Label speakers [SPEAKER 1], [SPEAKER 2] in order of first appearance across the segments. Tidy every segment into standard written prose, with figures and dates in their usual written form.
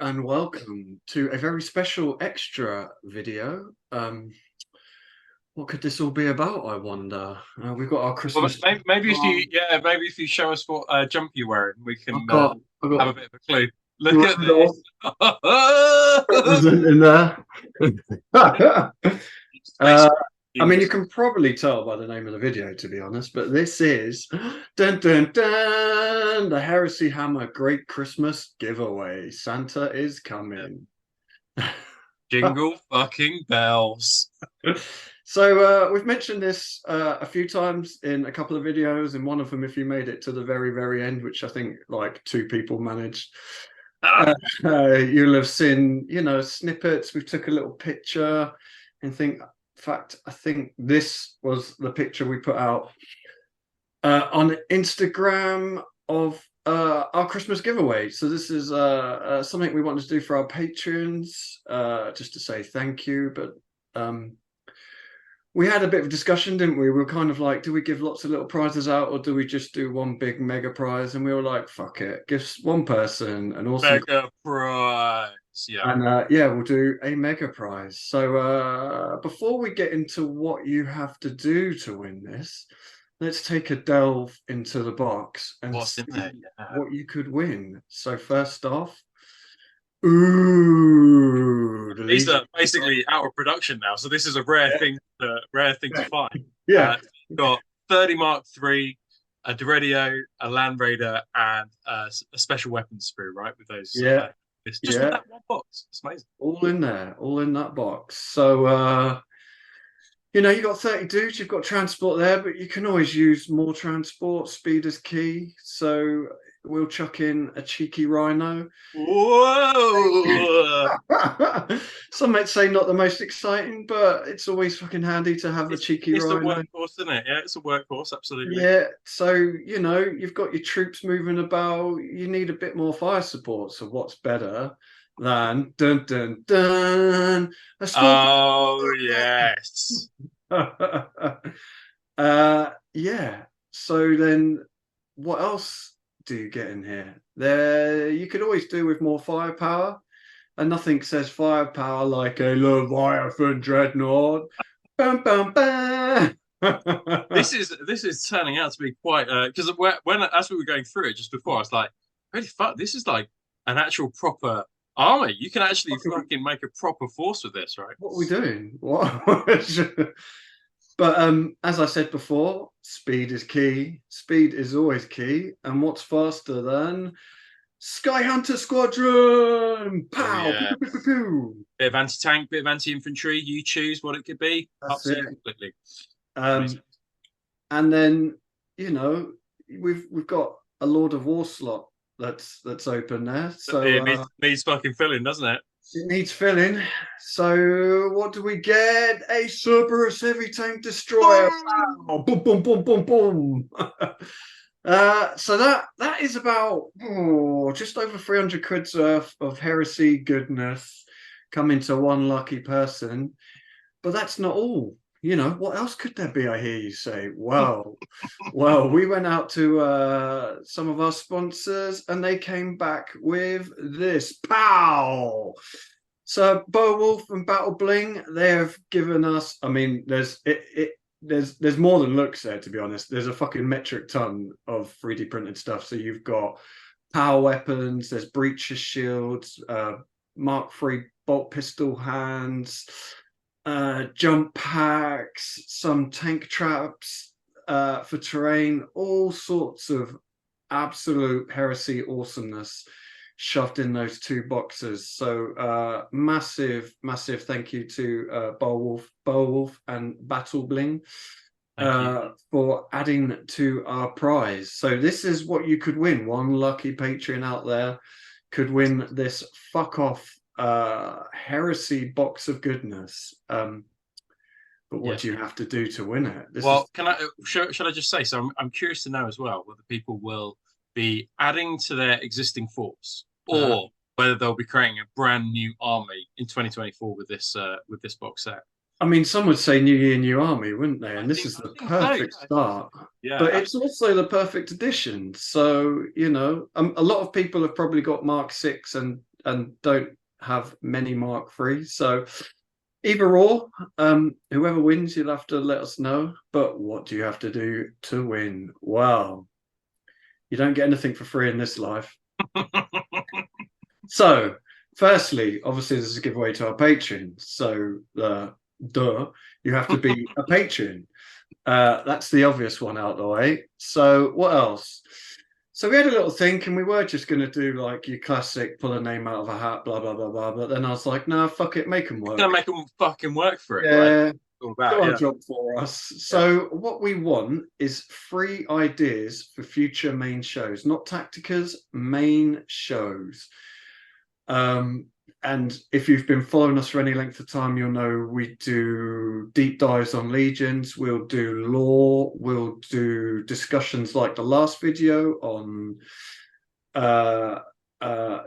[SPEAKER 1] and welcome to a very special extra video. What could this all be about, I wonder? We've got our
[SPEAKER 2] Well,
[SPEAKER 1] Christmas.
[SPEAKER 2] maybe if maybe if you show us what jumper you're wearing, we
[SPEAKER 1] I've
[SPEAKER 2] can
[SPEAKER 1] got, I've
[SPEAKER 2] have
[SPEAKER 1] got
[SPEAKER 2] a bit of a clue. Look at
[SPEAKER 1] Randolph
[SPEAKER 2] this.
[SPEAKER 1] present in there.
[SPEAKER 2] Space
[SPEAKER 1] uh, I mean, you
[SPEAKER 2] genius.
[SPEAKER 1] can probably tell by the name of the video, to be honest, but this is dun dun dun the Heresy Hammer Great Christmas Giveaway. Santa is coming.
[SPEAKER 2] Jingle fucking bells.
[SPEAKER 1] So we've mentioned this a few times in a couple of videos. In one of them, if you made it to the very, very end, which I think like 2 people managed,
[SPEAKER 2] Ah,
[SPEAKER 1] you'll have seen, snippets. We took a little picture and think, in fact, I think this was the picture we put out on Instagram of our Christmas giveaway. So this is something we wanted to do for our patrons, just to say thank you. But we had a bit of a discussion, didn't we? We were kind of like, do we give lots of little prizes out or do we just do one big mega prize? And we were like, fuck it, give one person an awesome.
[SPEAKER 2] mega prize. Yeah.
[SPEAKER 1] And yeah, we'll do a mega prize. So before we get into what you have to do to win this, let's take a delve into the box and
[SPEAKER 2] What's in there?
[SPEAKER 1] see
[SPEAKER 2] Yeah.
[SPEAKER 1] what you could win. So first off, ooh, the
[SPEAKER 2] These
[SPEAKER 1] least.
[SPEAKER 2] are basically out of production now, so this is a rare
[SPEAKER 1] Yeah.
[SPEAKER 2] thing to find.
[SPEAKER 1] Yeah.
[SPEAKER 2] You've got 30 Mark III, a Duradio, a Land Raider, and a special weapons sprue, right? With those,
[SPEAKER 1] Yeah.
[SPEAKER 2] just with
[SPEAKER 1] Yeah.
[SPEAKER 2] that one box. It's amazing.
[SPEAKER 1] All in there, all in that box. So you've got 30 dudes, you've got transport there, but you can always use more transport. Speed is key. So we'll chuck in a cheeky rhino.
[SPEAKER 2] Whoa!
[SPEAKER 1] Some might say not the most exciting, but it's always fucking handy to have a
[SPEAKER 2] It's
[SPEAKER 1] cheeky
[SPEAKER 2] it's a
[SPEAKER 1] rhino.
[SPEAKER 2] workhorse, isn't it? Yeah, it's a workhorse, absolutely.
[SPEAKER 1] Yeah, so you've got your troops moving about. You need a bit more fire support. So what's better than dun dun dun a scorpion?
[SPEAKER 2] Oh yes.
[SPEAKER 1] Yeah. So then, what else do you get in here? There, you could always do with more firepower, and nothing says firepower like a Leviathan dreadnought. Bam, bam, bam.
[SPEAKER 2] This is turning out to be quite because when as we were going through it just before, I was like, holy fuck, this is like an actual proper army. You can actually fucking make a proper force with this, right?
[SPEAKER 1] What are we doing? What? But as I said before, speed is key. Speed is always key. And what's faster than Sky Hunter Squadron?
[SPEAKER 2] Oh
[SPEAKER 1] Pow! Pew,
[SPEAKER 2] yeah.
[SPEAKER 1] pew, pew, pew, pew.
[SPEAKER 2] Bit of anti-tank, bit of anti-infantry. You choose what it could be. Up
[SPEAKER 1] That's
[SPEAKER 2] to
[SPEAKER 1] it.
[SPEAKER 2] you completely.
[SPEAKER 1] Um,
[SPEAKER 2] Amazing.
[SPEAKER 1] and then you know we've got a Lord of War slot that's open there. So
[SPEAKER 2] It needs fucking filling, doesn't it?
[SPEAKER 1] it needs filling. So what do we get? A Cerberus heavy tank destroyer. Pow! Boom, boom, boom, boom, boom. So that is about just over 300 quid's worth of heresy goodness coming to one lucky person. But that's not all. What else could there be? I hear you say. Well, we went out to some of our sponsors, and they came back with this. Pow! So Beowulf and Bling, they have given us. I mean, there's more than looks there, to be honest. There's a fucking metric ton of 3D printed stuff. So you've got power weapons, there's breaches shields, Mark III bolt pistol hands, jump packs, some tank traps for terrain, all sorts of absolute heresy awesomeness shoved in those 2 boxes. So massive thank you to Beowulf and Bling
[SPEAKER 2] Thank you.
[SPEAKER 1] for adding to our prize. So this is what you could win. One lucky Patreon out there could win this fuck off heresy box of goodness. But what
[SPEAKER 2] Yes.
[SPEAKER 1] do you have to do to win it?
[SPEAKER 2] Well, should I just say, so I'm curious to know as well whether people will be adding to their existing force
[SPEAKER 1] uh,
[SPEAKER 2] or whether they'll be creating a brand new army in 2024 with this box set.
[SPEAKER 1] I mean, some would say New Year, New Army, wouldn't they? And this is
[SPEAKER 2] I
[SPEAKER 1] the
[SPEAKER 2] think so.
[SPEAKER 1] perfect start.
[SPEAKER 2] Yeah,
[SPEAKER 1] But it's
[SPEAKER 2] absolutely.
[SPEAKER 1] also the perfect addition. So, a lot of people have probably got Mark 6 and and don't have many Mark III. So either or, whoever wins, you'll have to let us know. But what do you have to do to win? Well, you don't get anything for free in this life. So, firstly, obviously, this is a giveaway to our patrons. So, you have to be a patron. That's the obvious one out the way. So, what else? So we had a little think, and we were just going to do like your classic pull a name out of a hat, blah blah blah blah. But then I was like, nah, fuck it, make them work.
[SPEAKER 2] Gonna make them fucking work for it,
[SPEAKER 1] Yeah,
[SPEAKER 2] right? All about,
[SPEAKER 1] do our
[SPEAKER 2] yeah.
[SPEAKER 1] job for us. So what we want is free ideas for future main shows, not tacticas, main shows. And if you've been following us for any length of time, you'll know we do deep dives on legions, we'll do lore, we'll do discussions like the last video on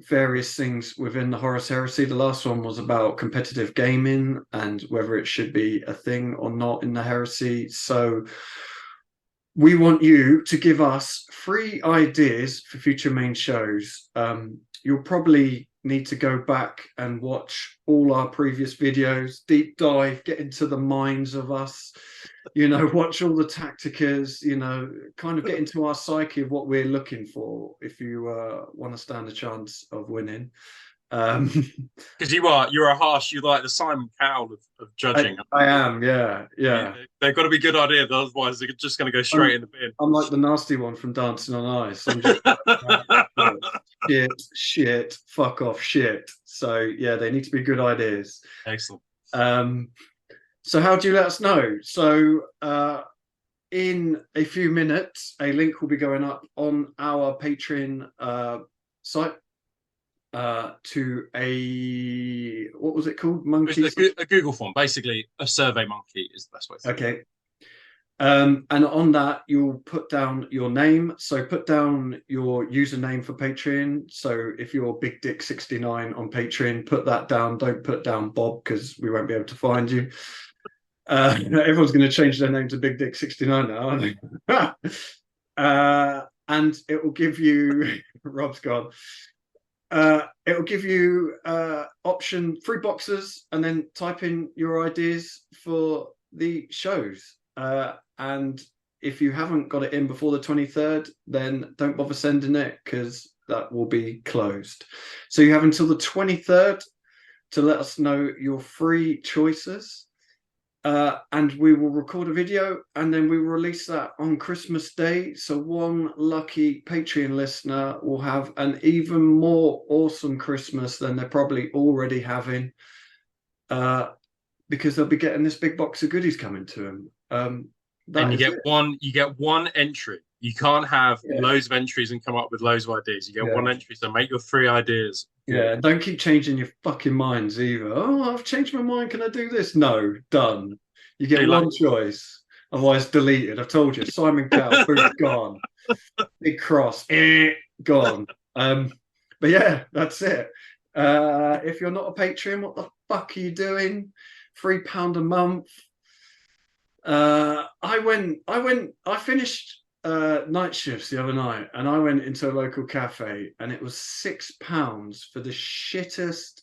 [SPEAKER 1] various things within the Horus Heresy. The last one was about competitive gaming and whether it should be a thing or not in the Heresy. So we want you to give us free ideas for future main shows. You'll probably need to go back and watch all our previous videos, deep dive, get into the minds of us, watch all the tacticas, kind of get into our psyche of what we're looking for if you want to stand a chance of winning.
[SPEAKER 2] Because you're a harsh, you like the Simon Cowell of judging.
[SPEAKER 1] I am, yeah.
[SPEAKER 2] They've got to be good ideas, otherwise they're just going to go straight in the bin.
[SPEAKER 1] I'm like the nasty one from Dancing on Ice. I'm just shit, fuck off, shit. So yeah, they need to be good ideas.
[SPEAKER 2] Excellent.
[SPEAKER 1] So how do you let us know? So in a few minutes, a link will be going up on our Patreon site to what was it called? Monkey?
[SPEAKER 2] A Google form, basically a survey monkey is the best way to say it.
[SPEAKER 1] Okay. And on that, you'll put down your name. So put down your username for Patreon. So if you're Big Dick 69 on Patreon, put that down. Don't put down Bob because we won't be able to find you. Everyone's going to change their name to Big Dick 69 now, aren't they? And it will give you Rob's gone. It will give you option 3 boxes, and then type in your ideas for the shows. And if you haven't got it in before the 23rd, then don't bother sending it because that will be closed. So you have until the 23rd to let us know your free choices. And we will record a video and then we will release that on Christmas Day. So one lucky Patreon listener will have an even more awesome Christmas than they're probably already having, because they'll be getting this big box of goodies coming to them.
[SPEAKER 2] And you get one entry. You can't have loads of entries and come up with loads of ideas. You get one entry, so make your 3 ideas.
[SPEAKER 1] Yeah, don't keep changing your fucking minds either. Oh, I've changed my mind. Can I do this? No, done. You get one choice. Otherwise, deleted. I've told you. Simon Cowell, boom, gone. Big cross, gone. But yeah, that's it. If you're not a Patreon, what the fuck are you doing? £3 a month. I finished night shifts the other night, and I went into a local cafe, and it was £6 for the shittest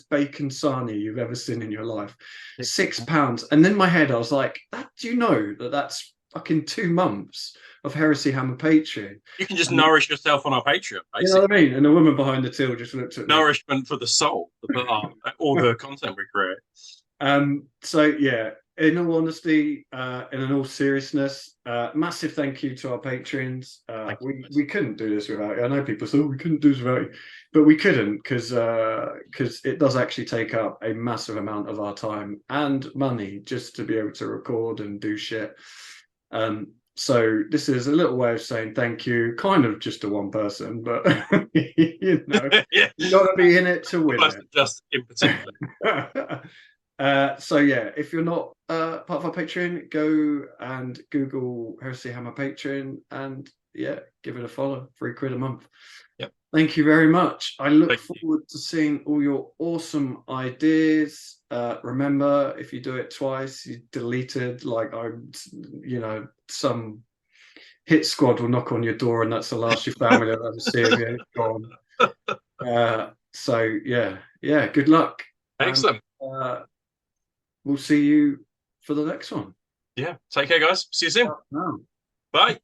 [SPEAKER 1] bacon sarnie you've ever seen in your life. £6. And in my head I was like, do you know that's fucking 2 months of Heresy Hammer Patreon? You
[SPEAKER 2] can just nourish yourself on our Patreon, basically.
[SPEAKER 1] You know what I mean? And the woman behind the till just looked at me.
[SPEAKER 2] Nourishment for the soul, all the content we create.
[SPEAKER 1] So yeah, in all honesty, and in all seriousness, massive thank you to our patrons. We couldn't do this without you. I know people say, we couldn't do this without you, but we couldn't because it does actually take up a massive amount of our time and money just to be able to record and do shit. So this is a little way of saying thank you, kind of just to one person, but you got to be in it to win it.
[SPEAKER 2] Just in particular.
[SPEAKER 1] So yeah, if you're not part of our Patreon, go and Google Heresy Hammer Patreon and give it a follow. £3 a month.
[SPEAKER 2] Yep.
[SPEAKER 1] Thank you very much. I look forward to seeing all your awesome ideas. Remember, if you do it twice, you deleted, some hit squad will knock on your door and that's the last your family will ever see of you. Gone. So yeah, good luck.
[SPEAKER 2] Excellent.
[SPEAKER 1] We'll see you for the next one.
[SPEAKER 2] Yeah. Take care, guys. See you soon.
[SPEAKER 1] No.
[SPEAKER 2] Bye.